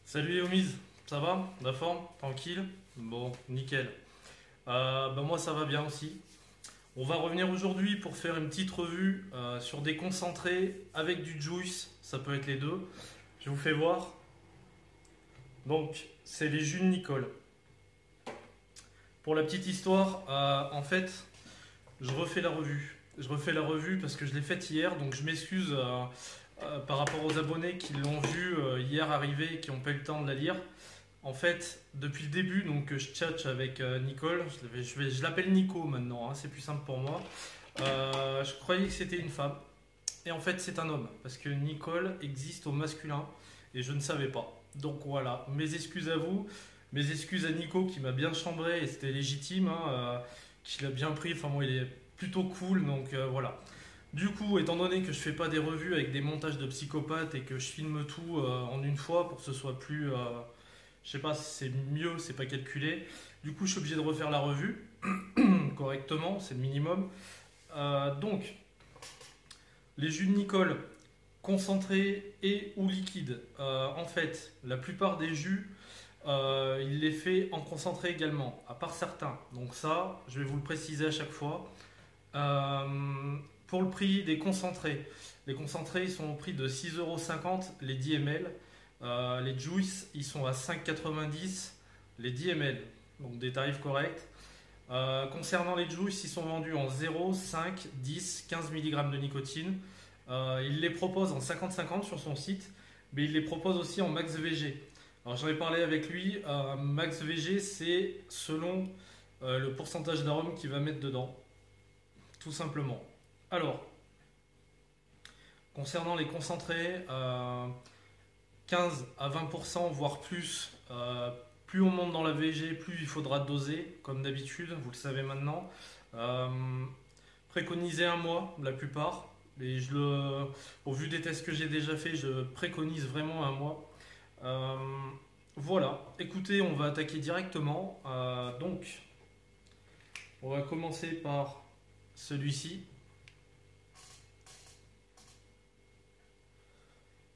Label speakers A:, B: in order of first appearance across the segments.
A: Salut les homies, ça va? La forme? Tranquille? Bon, nickel. Moi ça va bien aussi. On va revenir aujourd'hui pour faire une petite revue sur des concentrés avec du juice, ça peut être les deux. Je vous fais voir. Donc, c'est les jus de Nicole. Pour la petite histoire, en fait, je refais la revue. Je refais la revue parce que je l'ai faite hier, donc je m'excuse par rapport aux abonnés qui l'ont vue hier arriver et qui n'ont pas eu le temps de la lire. En fait, depuis le début, donc je tchatche avec Nicole, je l'appelle Nico maintenant, hein, c'est plus simple pour moi. Je croyais que c'était une femme, et en fait c'est un homme, parce que Nicole existe au masculin, et je ne savais pas. Donc voilà, mes excuses à vous, mes excuses à Nico qui m'a bien chambré, et c'était légitime, hein, qu'il a bien pris, enfin moi il est plutôt cool, donc voilà. Du coup, étant donné que je fais pas des revues avec des montages de psychopathes et que je filme tout en une fois pour que ce soit plus, je sais pas si c'est mieux, c'est pas calculé. Du coup, je suis obligé de refaire la revue correctement, c'est le minimum. Donc, les jus de Nicole, concentrés et ou liquides. En fait, la plupart des jus, il les fait en concentré également, à part certains. Donc ça, je vais vous le préciser à chaque fois. Pour le prix des concentrés, les concentrés ils sont au prix de 6,50 € les 10 ml. Les juice ils sont à 5,90 € les 10 ml, donc des tarifs corrects. Concernant les juice, ils sont vendus en 0, 5, 10, 15 mg de nicotine. Il les propose en 50-50 sur son site, mais il les propose aussi en max VG. Alors j'en ai parlé avec lui, max VG c'est selon le pourcentage d'arôme qu'il va mettre dedans, tout simplement. Alors, concernant les concentrés, 15 à 20%, voire plus, plus on monte dans la VG, plus il faudra doser, comme d'habitude, vous le savez maintenant. Préconiser un mois, la plupart. Et au vu des tests que j'ai déjà fait, je préconise vraiment un mois. Voilà, écoutez, on va attaquer directement. Donc, on va commencer par celui-ci.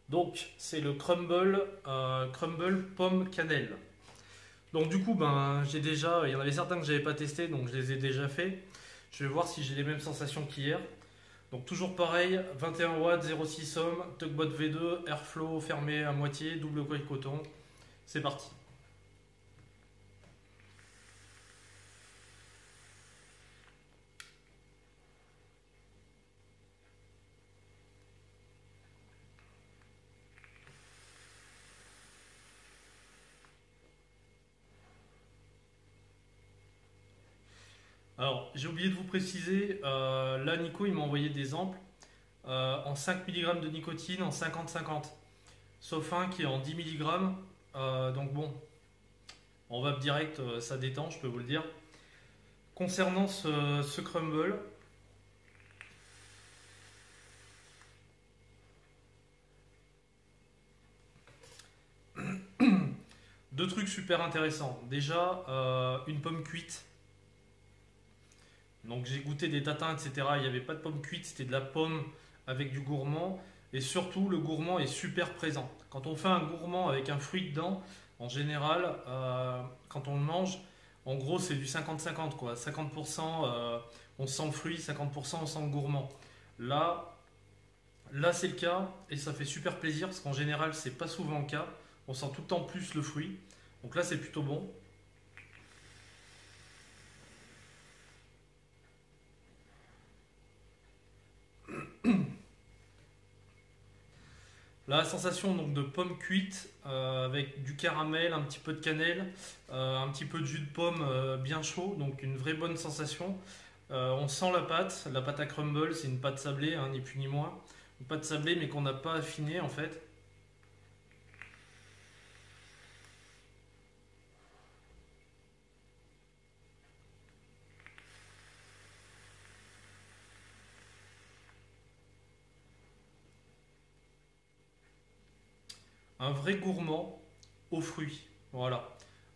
A: Donc, c'est le crumble pomme cannelle. Donc, du coup, il y en avait certains que je n'avais pas testé, donc je les ai déjà fait. Je vais voir si j'ai les mêmes sensations qu'hier. Donc, toujours pareil, 21 watts, 0,6 ohm, Tugbot V2, airflow fermé à moitié, double coil coton. C'est parti. Alors, j'ai oublié de vous préciser, là Nico il m'a envoyé des amples en 5 mg de nicotine en 50-50, sauf un qui est en 10 mg, donc bon, on va direct, ça détend, je peux vous le dire. Concernant ce crumble, deux trucs super intéressants. Déjà, une pomme cuite. Donc j'ai goûté des tatins, etc. Il n'y avait pas de pomme cuite, c'était de la pomme avec du gourmand. Et surtout, le gourmand est super présent. Quand on fait un gourmand avec un fruit dedans, en général, quand on le mange, en gros, c'est du 50-50, quoi. 50%, on sent le fruit, 50% on sent le gourmand. Là, là c'est le cas et ça fait super plaisir parce qu'en général, c'est pas souvent le cas. On sent tout le temps plus le fruit. Donc là, c'est plutôt bon. La sensation donc de pomme cuite avec du caramel, un petit peu de cannelle, un petit peu de jus de pomme bien chaud, donc une vraie bonne sensation. On sent la pâte à crumble, c'est une pâte sablée, hein, ni plus ni moins. Une pâte sablée mais qu'on n'a pas affinée en fait. un vrai gourmand aux fruits. Voilà,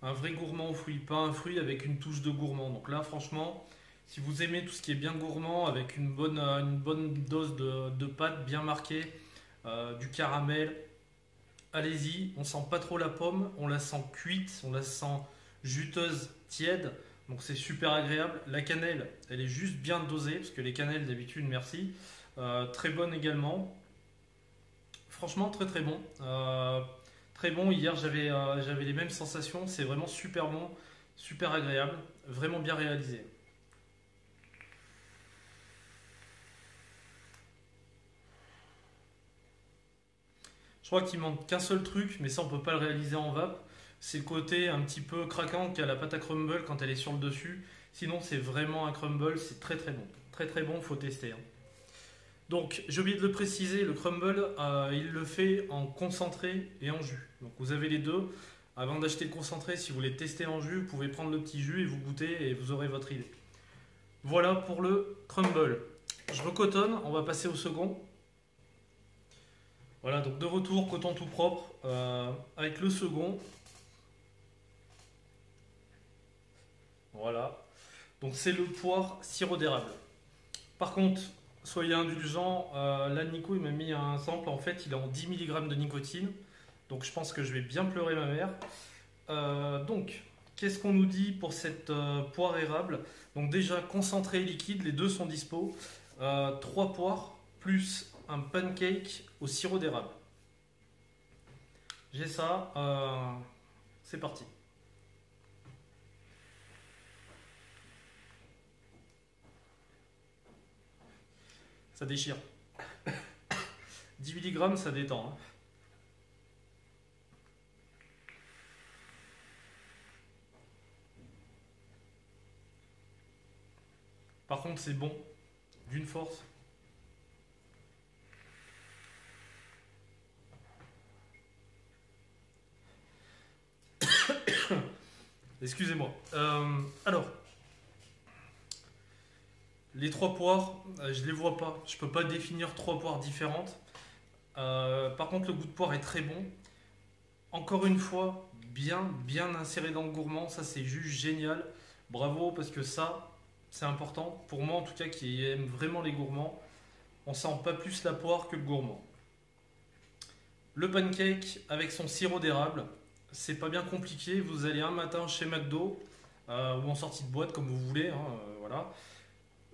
A: un vrai gourmand aux fruits, pas un fruit avec une touche de gourmand. Donc là, franchement, si vous aimez tout ce qui est bien gourmand, avec une bonne dose de pâte bien marquée, du caramel, allez-y. On sent pas trop la pomme, on la sent cuite, on la sent juteuse, tiède. Donc c'est super agréable. La cannelle, elle est juste bien dosée, parce que les cannelles d'habitude, merci. Très bonne également. Franchement, très très bon. Très bon. Hier, j'avais les mêmes sensations. C'est vraiment super bon, super agréable, vraiment bien réalisé. Je crois qu'il manque qu'un seul truc, mais ça on peut pas le réaliser en vape. C'est le côté un petit peu craquant qu'a la pâte à crumble quand elle est sur le dessus. Sinon, c'est vraiment un crumble, c'est très très bon. Très très bon, faut tester, hein. Donc, j'ai oublié de le préciser, le crumble, il le fait en concentré et en jus. Donc, vous avez les deux. Avant d'acheter le concentré, si vous voulez tester en jus, vous pouvez prendre le petit jus et vous goûter et vous aurez votre idée. Voilà pour le crumble. Je recotonne, on va passer au second. Voilà, donc de retour, coton tout propre, avec le second. Voilà. Donc c'est le poire sirop d'érable. Par contre, soyez indulgents, là Nico il m'a mis un sample, en fait il est en 10 mg de nicotine. Donc je pense que je vais bien pleurer ma mère. Donc, qu'est-ce qu'on nous dit pour cette poire érable? Donc déjà, concentré et liquide, les deux sont dispo. 3 poires plus un pancake au sirop d'érable. J'ai ça, c'est parti. Ça déchire. 10 mg, ça détend, hein. Par contre, c'est bon, d'une force. Excusez-moi. Alors, les trois poires, je les vois pas. Je peux pas définir trois poires différentes. Par contre, le goût de poire est très bon. Encore une fois, bien inséré dans le gourmand. Ça, c'est juste génial. Bravo, parce que ça, c'est important. Pour moi, en tout cas, qui aime vraiment les gourmands, on sent pas plus la poire que le gourmand. Le pancake avec son sirop d'érable, c'est pas bien compliqué. Vous allez un matin chez McDo ou en sortie de boîte, comme vous voulez, hein, voilà.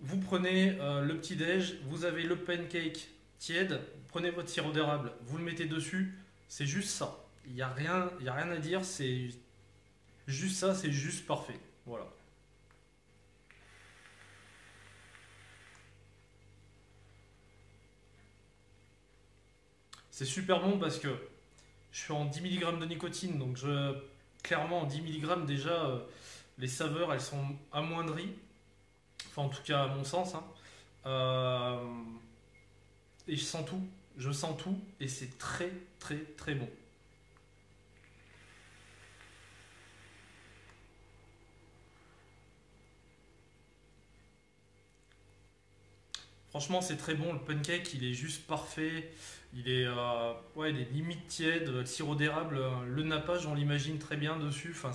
A: Vous prenez le petit déj, vous avez le pancake tiède, vous prenez votre sirop d'érable, vous le mettez dessus, c'est juste ça. Il y a rien à dire, c'est juste ça, c'est juste parfait. Voilà. C'est super bon parce que je suis en 10 mg de nicotine, donc clairement en 10 mg déjà, les saveurs elles sont amoindries, enfin en tout cas à mon sens, hein. Euh, et je sens tout, et c'est très très très bon. Franchement, c'est très bon. Le pancake, il est juste parfait. Ouais, il est limite tiède. Le sirop d'érable, le nappage, on l'imagine très bien dessus. Enfin,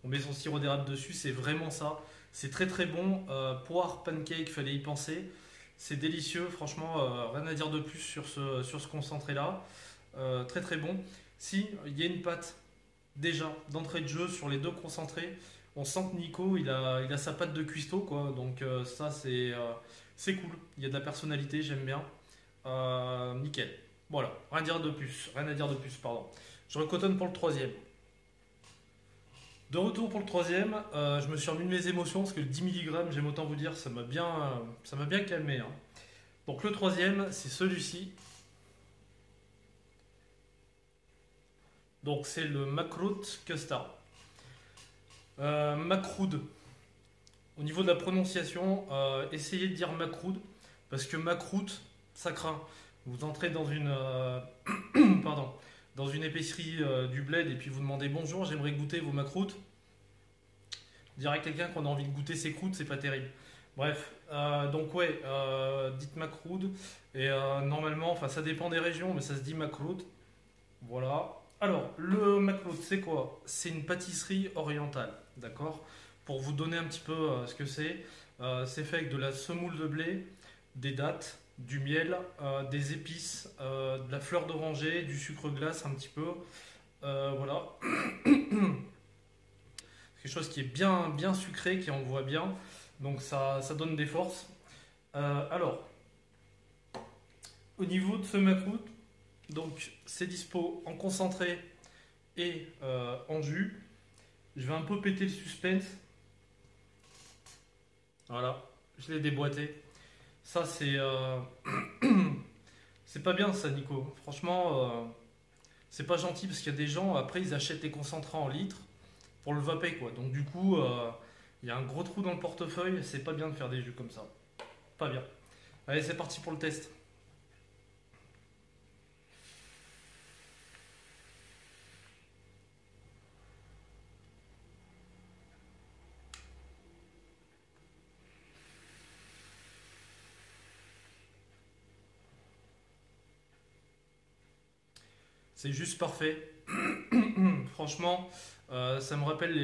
A: on met son sirop d'érable dessus, c'est vraiment ça. C'est très très bon. Poire, pancake, fallait y penser. C'est délicieux. Franchement, rien à dire de plus sur ce concentré-là. Très très bon. Si, il y a une pâte déjà d'entrée de jeu sur les deux concentrés. On sent que Nico, il a sa pâte de cuistot, quoi. Donc ça, c'est cool. Il y a de la personnalité, j'aime bien. Nickel. Voilà, rien à dire de plus. Rien à dire de plus, pardon. Je recotonne pour le troisième. De retour pour le troisième, je me suis remis de mes émotions parce que le 10 mg, j'aime autant vous dire, ça m'a bien calmé, hein. Donc le troisième, c'est celui-ci. Donc c'est le Macroot Custard. Macroud. Au niveau de la prononciation, essayez de dire Macroud parce que Macroute, ça craint. Vous entrez dans une, pardon, dans une épicerie du bled et puis vous demandez bonjour, j'aimerais goûter vos macroutes. Dire à quelqu'un qu'on a envie de goûter ses croûtes, c'est pas terrible. Bref, donc ouais, dites macroute et normalement, enfin ça dépend des régions, mais ça se dit macroute. Voilà. Alors, le McLeod, c'est quoi? C'est une pâtisserie orientale, d'accord? Pour vous donner un petit peu ce que c'est fait avec de la semoule de blé, des dattes, du miel, des épices, de la fleur d'oranger, du sucre glace un petit peu. Voilà. Quelque chose qui est bien, bien sucré, qui envoie bien. Donc ça donne des forces. Alors, au niveau de ce McLeod, donc c'est dispo en concentré et en jus. Je vais un peu péter le suspense. Voilà, je l'ai déboîté. Ça c'est pas bien ça, Nico. Franchement, c'est pas gentil parce qu'il y a des gens, après ils achètent les concentrants en litres pour le vaper quoi. Donc du coup, il y a un gros trou dans le portefeuille. C'est pas bien de faire des jus comme ça. Pas bien. Allez, c'est parti pour le test. C'est juste parfait. Franchement, ça me rappelle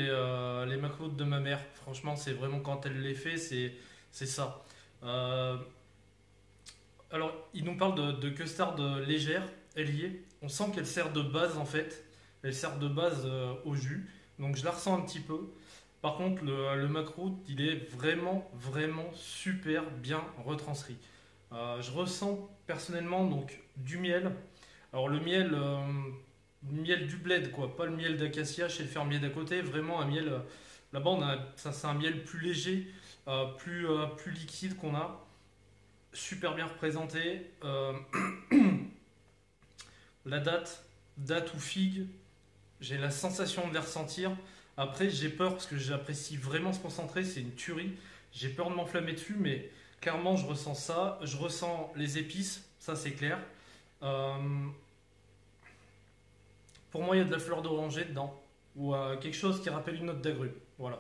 A: les McLeod de ma mère. Franchement, c'est vraiment quand elle les fait, c'est ça. Euh, alors, il nous parle de custard légère, ailier. On sent qu'elle sert de base en fait. Elle sert de base au jus. Donc, je la ressens un petit peu. Par contre, le McLeod, il est vraiment, vraiment super bien retranscrit. Je ressens personnellement donc du miel. Alors le miel du bled, quoi, pas le miel d'acacia chez le fermier d'à côté, vraiment un miel. Là-bas, ça, c'est un miel plus léger, plus liquide qu'on a, super bien représenté. La date ou figue, j'ai la sensation de les ressentir. Après, j'ai peur parce que j'apprécie vraiment se concentrer, c'est une tuerie. J'ai peur de m'enflammer dessus, mais clairement, je ressens ça. Je ressens les épices, ça c'est clair. Euh, Pour moi, il y a de la fleur d'oranger dedans. Ou quelque chose qui rappelle une note d'agrumes. Voilà.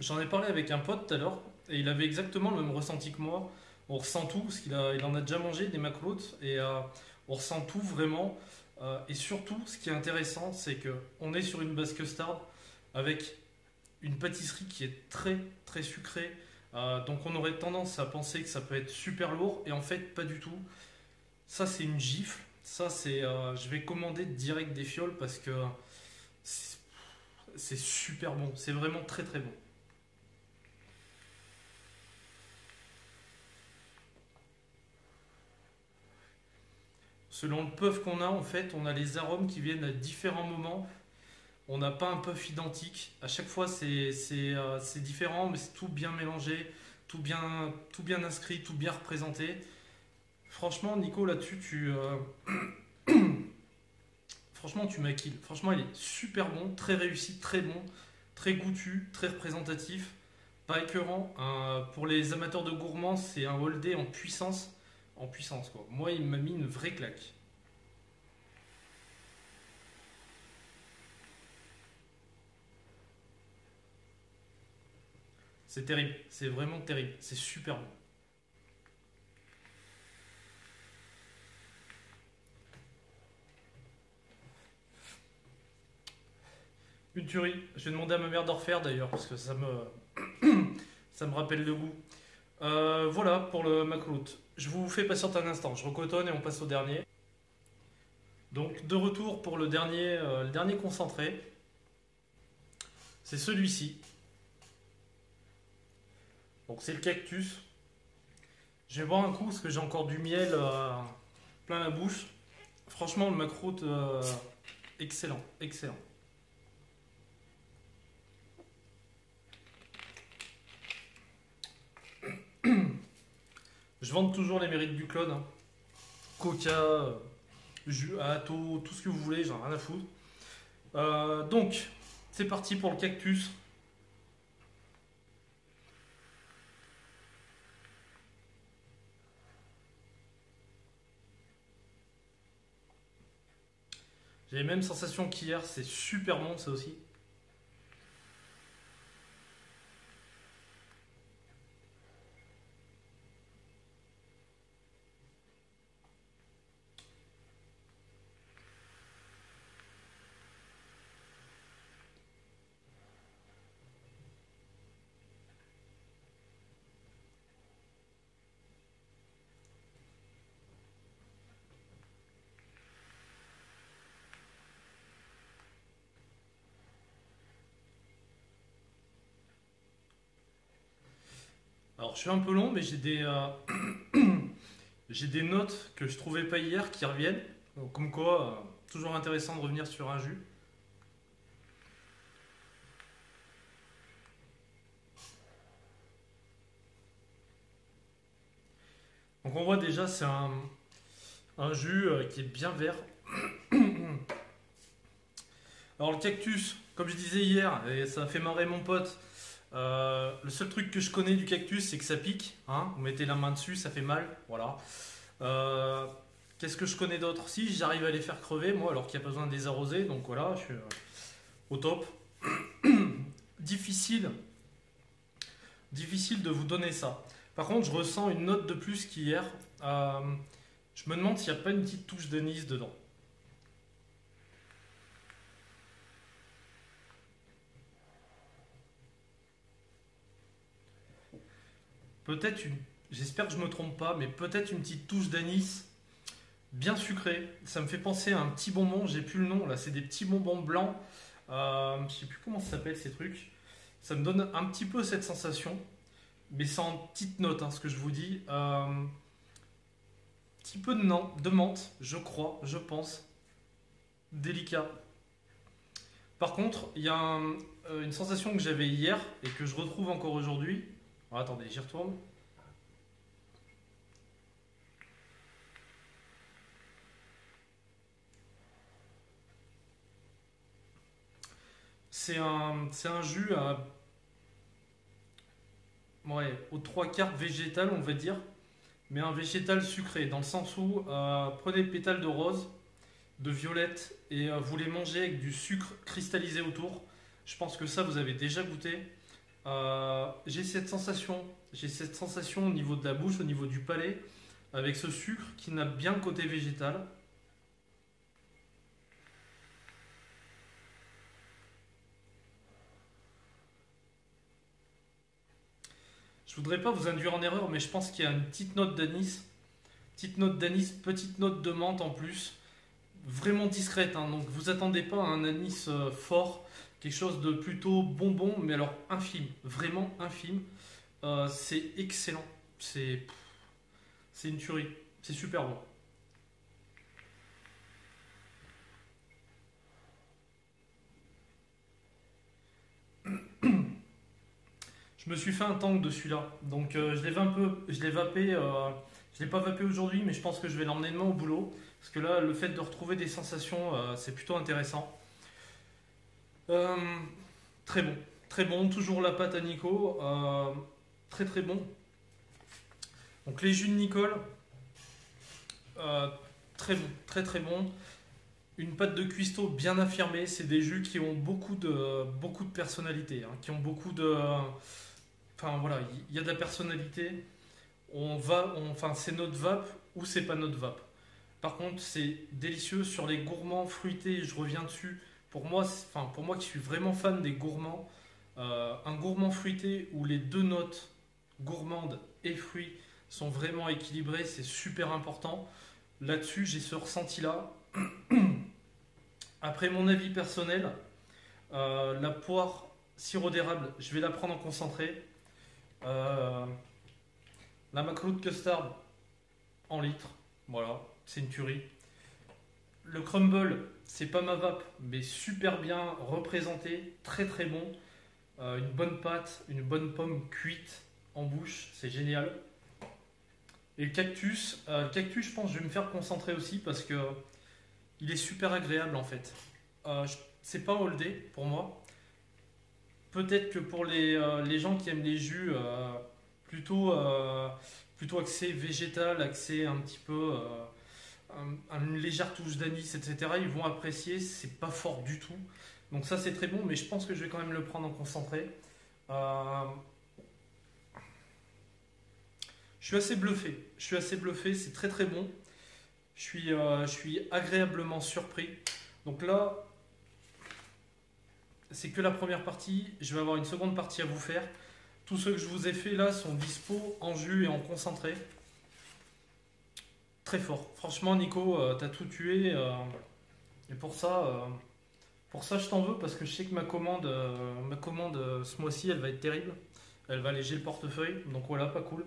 A: J'en ai parlé avec un pote tout à l'heure. Et il avait exactement le même ressenti que moi. On ressent tout, parce il en a déjà mangé des maclotes. Et on ressent tout vraiment. Et surtout, ce qui est intéressant, c'est que on est sur une base custard avec une pâtisserie qui est très très sucrée. Donc on aurait tendance à penser que ça peut être super lourd. Et en fait, pas du tout. Ça, c'est une gifle. Ça, je vais commander direct des fioles parce que c'est c'est super bon. C'est vraiment très très bon. Selon le puff qu'on a, en fait, on a les arômes qui viennent à différents moments. On n'a pas un puff identique. À chaque fois, c'est différent, mais c'est tout bien mélangé, tout bien inscrit, tout bien représenté. Franchement, Nico, là-dessus, franchement, tu m'as kill. Franchement, il est super bon, très réussi, très bon, très goûtu, très représentatif, pas écœurant. Pour les amateurs de gourmands, c'est un all day en puissance quoi. Moi, il m'a mis une vraie claque. C'est terrible, c'est vraiment terrible, c'est super bon. Une tuerie. Je vais demander à ma mère d'en refaire d'ailleurs parce que ça me rappelle le goût. Voilà pour le macroute. Je vous fais patienter un instant, je recotonne et on passe au dernier. Donc de retour pour le dernier concentré, c'est celui-ci. Donc c'est le cactus. Je vais boire un coup parce que j'ai encore du miel plein la bouche. Franchement, le macroute, excellent, excellent. Je vante toujours les mérites du clone, hein. Coca, jus à atto, tout ce que vous voulez, j'en ai rien à foutre. Donc, c'est parti pour le cactus. J'ai les mêmes sensations qu'hier, c'est super bon ça aussi. Alors je suis un peu long, mais j'ai des notes que je trouvais pas hier qui reviennent. Donc, comme quoi, toujours intéressant de revenir sur un jus. Donc on voit déjà, c'est un jus qui est bien vert. Alors le cactus, comme je disais hier, et ça a fait marrer mon pote, le seul truc que je connais du cactus, c'est que ça pique. Hein, vous mettez la main dessus, ça fait mal. Voilà. Euh, Qu'est-ce que je connais d'autre? Si, j'arrive à les faire crever, moi, alors qu'il n'y a pas besoin de les arroser. Donc voilà, je suis au top. Difficile, difficile de vous donner ça. Par contre, je ressens une note de plus qu'hier. Euh, je me demande s'il n'y a pas une petite touche d'anis dedans. Peut-être une. J'espère que je me trompe pas, mais peut-être une petite touche d'anis bien sucré. Ça me fait penser à un petit bonbon, j'ai plus le nom là, c'est des petits bonbons blancs. Je sais plus comment ça s'appelle ces trucs. Ça me donne un petit peu cette sensation, mais c'est en petite note, hein, ce que je vous dis. Petit peu de menthe, je crois, je pense. Délicat. Par contre, il y a une sensation que j'avais hier et que je retrouve encore aujourd'hui. Alors, attendez, j'y retourne. C'est un jus à, ouais, aux trois quarts végétal, on va dire, mais un végétal sucré, dans le sens où prenez le pétale de rose, de violette, et vous les mangez avec du sucre cristallisé autour. Je pense que ça, vous avez déjà goûté. J'ai cette sensation au niveau de la bouche, au niveau du palais, avec ce sucre qui n'a bien le côté végétal. Je voudrais pas vous induire en erreur, mais je pense qu'il y a une petite note d'anis, petite note de menthe en plus, vraiment discrète. Hein. Donc vous attendez pas à un anis fort, quelque chose de plutôt bonbon, mais alors infime, vraiment infime. C'est excellent, c'est c'est une tuerie, c'est super bon. Je me suis fait un tank de celui-là, donc je l'ai vapé, je l'ai pas vapé aujourd'hui, mais je pense que je vais l'emmener demain au boulot, parce que là, le fait de retrouver des sensations, c'est plutôt intéressant. Euh, très bon, toujours la pâte à Nico, très très bon. Donc les jus de Nicole, euh, très bon, très très bon. Une pâte de cuistot bien affirmée, c'est des jus qui ont beaucoup de personnalité, hein, qui ont beaucoup de, enfin voilà, il y a de la personnalité. Enfin c'est notre vape ou c'est pas notre vape. Par contre, c'est délicieux sur les gourmands fruités. Je reviens dessus. Pour moi qui suis vraiment fan des gourmands, un gourmand fruité où les deux notes gourmandes et fruits sont vraiment équilibrées, c'est super important. Là-dessus, j'ai ce ressenti-là. Après mon avis personnel, la poire sirop d'érable, je vais la prendre en concentré. Euh, la macroute custard en litre, voilà, c'est une tuerie. Le crumble, c'est pas ma vape, mais super bien représenté, très très bon. Une bonne pâte, une bonne pomme cuite en bouche, c'est génial. Et le cactus, je pense que je vais me faire concentrer aussi parce que il est super agréable en fait. C'est pas all day pour moi. Peut-être que pour les gens qui aiment les jus plutôt, plutôt axés végétal, axés un petit peu une légère touche d'anis, etc., ils vont apprécier. C'est pas fort du tout. Donc ça c'est très bon, mais je pense que je vais quand même le prendre en concentré. Euh, je suis assez bluffé. Je suis assez bluffé, c'est très très bon. Je suis agréablement surpris. Donc là, c'est que la première partie. Je vais avoir une seconde partie à vous faire. Tous ceux que je vous ai fait là sont dispo en jus et en concentré. Très fort. Franchement, Nico, t'as tout tué. Et pour ça, je t'en veux parce que je sais que ma commande ce mois-ci, elle va être terrible. Elle va alléger le portefeuille. Donc voilà, pas cool.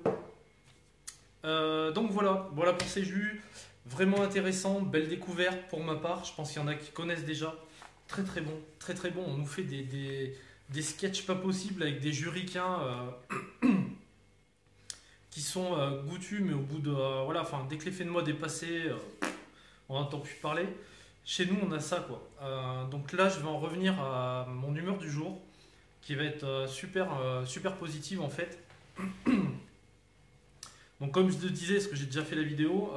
A: Donc voilà pour ces jus. Vraiment intéressant, belle découverte pour ma part. Je pense qu'il y en a qui connaissent déjà. Très très bon, très très bon. On nous fait des sketchs pas possibles avec des jus ricains qui sont goûtus, mais au bout de. Voilà, enfin, dès que l'effet de mode est passé, on n'entend plus parler. Chez nous, on a ça quoi. Donc là, je vais en revenir à mon humeur du jour qui va être super positive en fait. Donc comme je le disais, parce que j'ai déjà fait la vidéo,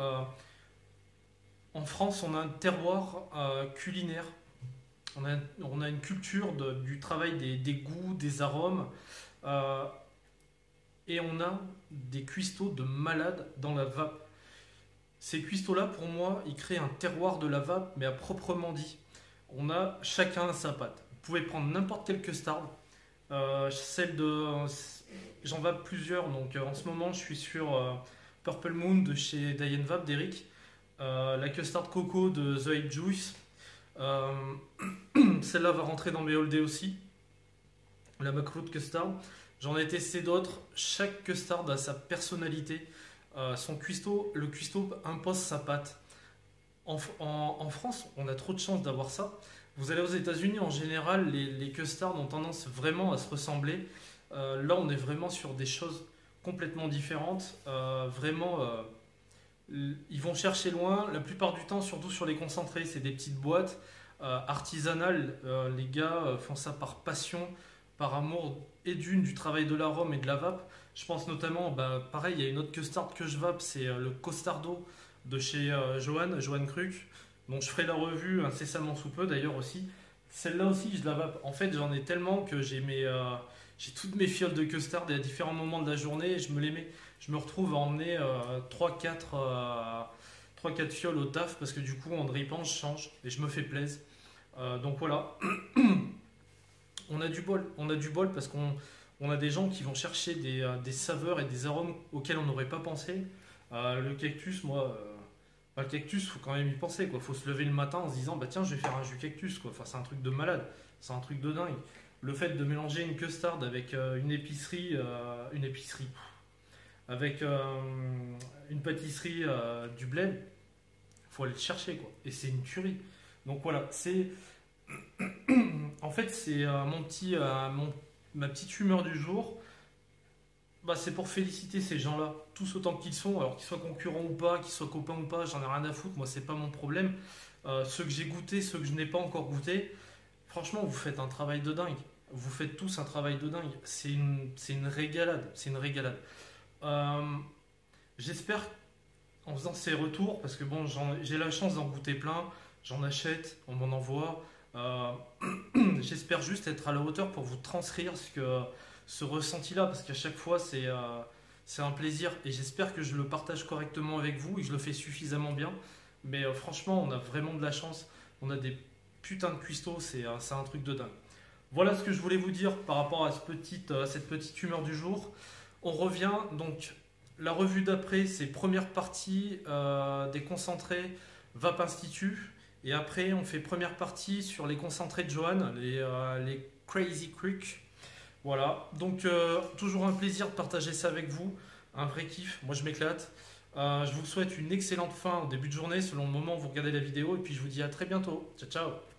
A: en France on a un terroir culinaire, on a une culture du travail des goûts, des arômes, euh, et on a des cuistots de malades dans la vape. Ces cuistots-là, pour moi, ils créent un terroir de la vape, mais à proprement dit. On a chacun sa patte. Vous pouvez prendre n'importe quelle custard. Celle de. J'en vape plusieurs, donc en ce moment je suis sur Purple Moon de chez Diane Vape d'Eric, la custard coco de The Ape Juice. Euh, Celle-là va rentrer dans mes holdés aussi, la McRoot Custard. J'en ai testé d'autres, chaque custard a sa personnalité. Son cuistot, le cuistot impose sa patte. En France, on a trop de chance d'avoir ça. Vous allez aux États-Unis, en général, les custards ont tendance vraiment à se ressembler. Là, on est vraiment sur des choses complètement différentes. Ils vont chercher loin. La plupart du temps, surtout sur les concentrés, c'est des petites boîtes artisanales. Les gars font ça par passion, par amour et du travail de l'arôme et de la vape. Je pense notamment, pareil, il y a une autre custard que je vape, c'est le Costardo de chez Johan Cruc, dont je ferai la revue incessamment sous peu d'ailleurs aussi. Celle-là aussi, je la vape. En fait, j'en ai tellement que j'ai toutes mes fioles de custard et à différents moments de la journée, et je me les mets. Je me retrouve à emmener 3-4 fioles au taf parce que du coup, en dripant, je change et je me fais plaisir. Donc voilà, on a du bol parce qu'on a des gens qui vont chercher des saveurs et des arômes auxquels on n'aurait pas pensé. Le cactus, le cactus, faut quand même y penser, quoi. Faut se lever le matin en se disant, bah tiens, je vais faire un jus cactus, quoi. Enfin, c'est un truc de malade, c'est un truc de dingue. Le fait de mélanger une custard avec avec une pâtisserie du bled, faut aller le chercher, quoi. Et c'est une tuerie. Donc voilà, en fait, c'est ma petite humeur du jour. C'est pour féliciter ces gens-là, tous autant qu'ils sont, alors qu'ils soient concurrents ou pas, qu'ils soient copains ou pas, j'en ai rien à foutre, moi c'est pas mon problème. Ceux que j'ai goûté, ceux que je n'ai pas encore goûté, franchement vous faites un travail de dingue. Vous faites tous un travail de dingue. C'est une régalade, c'est une régalade. Euh, J'espère en faisant ces retours, parce que bon, j'ai la chance d'en goûter plein, j'en achète, on m'en envoie. Euh, J'espère juste être à la hauteur pour vous transcrire ce ressenti-là, parce qu'à chaque fois, c'est un plaisir et j'espère que je le partage correctement avec vous et que je le fais suffisamment bien. Mais franchement, on a vraiment de la chance. On a des putains de cuistots, c'est un truc de dingue. Voilà ce que je voulais vous dire par rapport à cette petite humeur du jour. On revient donc. La revue d'après, c'est première partie des concentrés Vape Institut. Et après, on fait première partie sur les concentrés de Johan, les Crazy Creek. Voilà, donc toujours un plaisir de partager ça avec vous, un vrai kiff, moi je m'éclate. Je vous souhaite une excellente fin au début de journée selon le moment où vous regardez la vidéo et puis je vous dis à très bientôt. Ciao ciao.